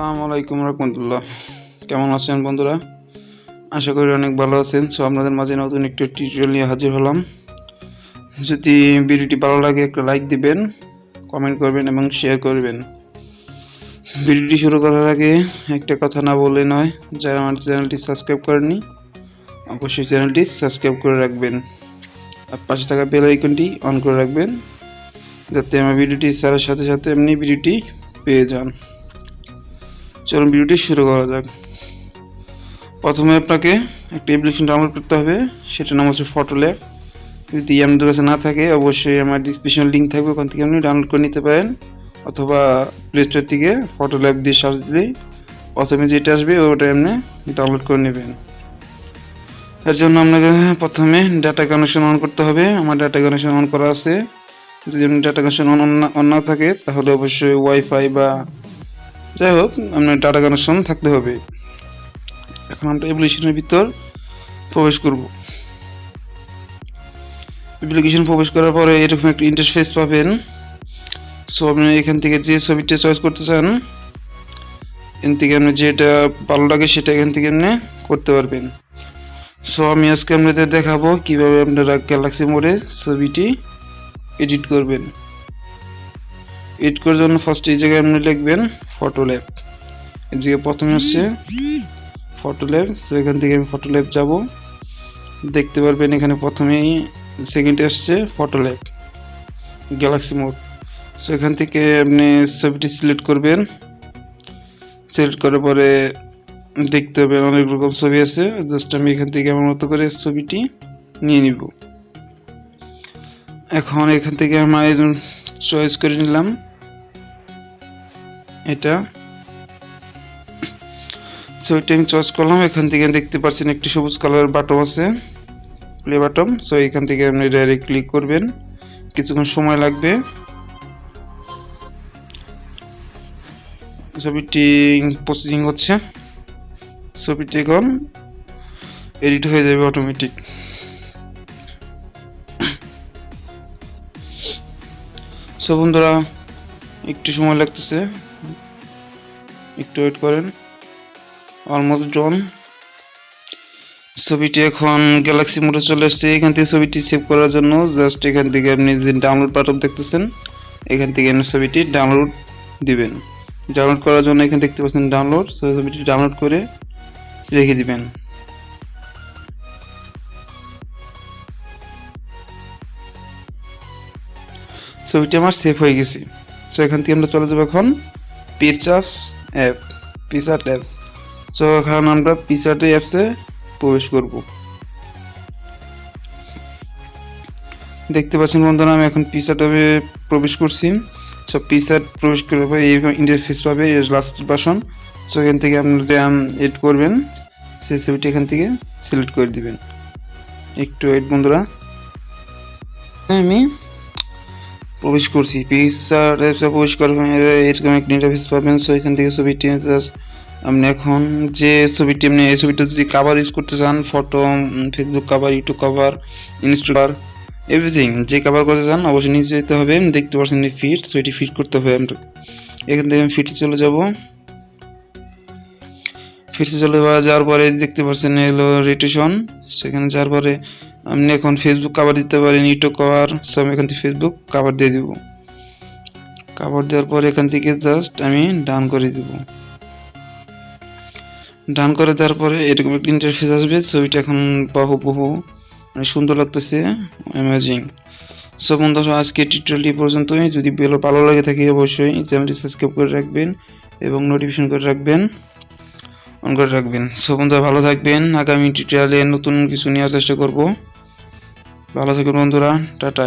আসসালামু আলাইকুম রাহমাতুল্লাহ। কেমন আছেন বন্ধুরা? আশা করি অনেক ভালো আছেন। সো আপনাদের মাঝে নতুন একটি টিউটোরিয়াল নিয়ে হাজির হলাম। যদি ভিডিওটি ভালো লাগে একটা লাইক দিবেন, কমেন্ট করবেন এবং শেয়ার করবেন। ভিডিওটি শুরু করার আগে একটা কথা না বলে নয়, যারা আমার চ্যানেলটি সাবস্ক্রাইব করেননি অবশ্যই চ্যানেলটি সাবস্ক্রাইব করে রাখবেন আর পাশে থাকা বেল আইকনটি অন করে রাখবেন, যাতে আমার ভিডিওটি ছাড়ার সাথে সাথে এমনি ভিডিওটি পেয়ে যান। চলুন ভিডিওটি শুরু করা যাক। প্রথমে আপনাকে একটা অ্যাপ্লিকেশন ডাউনলোড করতে হবে, সেটার নাম হচ্ছে ফটোল্যাব। যদি আমাদের কাছে না থাকে অবশ্যই আমার ডিসক্রিপশন লিঙ্ক থাকবে, ওখান থেকে আপনি ডাউনলোড করে নিতে পারেন, অথবা প্লে স্টোর থেকে ফটোল্যাব দিয়ে সার্চ দিলেই প্রথমে যেটা আসবে ওটা আপনি ডাউনলোড করে নেবেন। এর জন্য আপনাকে প্রথমে ডাটা কানেকশন অন করতে হবে। আমার ডাটা কানেকশন অন করা আছে। যদি আপনি ডাটা কানেকশন অন না থাকে তাহলে অবশ্যই ওয়াইফাই বা যাই হোক আপনার ডাটা কানেকশন থাকতে হবে। এখন আমরা অ্যাপ্লিকেশনের ভিতর প্রবেশ করব। অ্যাপ্লিকেশন প্রবেশ করার পরে এরকম একটা ইন্টারফেস পাবেন। সো আপনি এখান থেকে যে ছবিটা চয়েস করতে চান, এখান থেকে আপনি যেটা ভালো লাগে সেটা এখান থেকে আপনি করতে পারবেন। সো আমি আজকে আপনাদের দেখাবো কিভাবে আপনারা গ্যালাক্সি মোডে ছবিটি এডিট করবেন। এডিট করার জন্য ফার্স্ট এই জায়গায় আপনি লিখবেন ফটোল্যাব। এই জায়গায় প্রথমে আসছে ফটোল্যাব। তো এখান থেকে আমি ফটোল্যাব যাব, দেখতে পারবেন এখানে প্রথমেই সেকেন্ডে আসছে ফটোল্যাব গ্যালাক্সি মোড। সো এখান থেকে আপনি ছবিটি সিলেক্ট করবেন। সিলেক্ট করার পরে দেখতে পাবেন অনেক রকম ছবি আছে। জাস্ট আমি এখান থেকে আমার মতো করে ছবিটি নিয়ে নিব। এখন এখান থেকে আমার চয়েস করে নিলাম এটা। ছবিটা আমি চয়েস করলাম। এখান থেকে দেখতে পাচ্ছেন একটি সবুজ কালারের বাটন আছে, প্লে বাটন। সো এখান থেকে আপনি ডাইরেক্ট ক্লিক করবেন, কিছুক্ষণ সময় লাগবে। ছবিটি প্রসেসিং হচ্ছে, ছবিটি এখন এডিট হয়ে যাবে অটোমেটিক। সো বন্ধুরা একটু সময় লাগতেছে, একটু ওয়েট করেন। অলমোস্ট ডন। ছবিটি এখন গ্যালাক্সি মোডে চলে আসছে। এখান থেকে ছবিটি সেভ করার জন্য জাস্ট এখান থেকে আপনি যে ডাউনলোড বাটন দেখতেছেন, এখান থেকে আপনি ছবিটি ডাউনলোড দিবেন। ডাউনলোড করার জন্য এখানে দেখতে পাচ্ছেন ডাউনলোড। ছবিটি ডাউনলোড করে রেখে দিবেন। ছবিটি আমার সেভ হয়ে গেছে। সো এখান থেকে আমরা চলে যাবো এখন পিকচার্স অ্যাপ, পিকচার্ট অ্যাপস। সো এখন আমরা পিকচার্ট অ্যাপসে প্রবেশ করব। দেখতে পাচ্ছেন বন্ধুরা আমি এখন পিকচার্ট অ্যাপে প্রবেশ করছি। সো পিকচার্ট প্রবেশ করার পরে এইরকম ইন্টারফেস পাবে, এর লাস্ট ভার্সন। সো এখান থেকে আপনারা এড করবেন, সেই ছবিটি এখান থেকে সিলেক্ট করে দিবেন। একটু ওয়েট বন্ধুরা, আমি প্রবেশ করছি পিকচার্ট অ্যাপসে। প্রবেশ করার এরকম একটা ইন্টারফেস পাবেন। সো এখান থেকে ছবিটি জাস্ট আপনি এখন যে ছবিটি আপনি এই ছবিটা যদি কভার ইউজ করতে চান, photo, Facebook cover, YouTube cover, Insta cover, everything যে কভার করতে চান অবশ্যই নিচে যেতে হবে। দেখতে পাচ্ছেন ফিট, সো এটি ফিট করতে হবে আমরা। এখান থেকে আমি ফিটে চলে যাব। ফিটে চলে যাওয়ার পরে দেখতে পাচ্ছেন এলো রোটেশন। সেখানে যাওয়ার পরে আপনি এখন ফেসবুক কভার দিতে পারেন, ইউটিউব কভার। সো আমি এখান থেকে ফেসবুক কভার দিয়ে দিব। কভার দেওয়ার পরে এখান থেকে জাস্ট আমি ডান করে দিব। ডান করে দেওয়ার পরে এরকম একটা ইন্টারফেস আসবে। ছবিটা এখন বহু মানে সুন্দর লাগতেছে, অ্যামেজিং। সো বন্ধুরা আজকে টিউটোরিয়ালটি পর্যন্তই। যদি ভালো লাগে থাকে অবশ্যই চ্যানেলটি সাবস্ক্রাইব করে রাখবেন এবং নোটিফিকেশন করে রাখবেন, অন করে রাখবেন। সো বন্ধুরা ভালো থাকবেন। আগামী টিউটোরিয়ালে নতুন কিছু নেওয়ার চেষ্টা করব। ভালো থাকবেন বন্ধুরা, টাটা।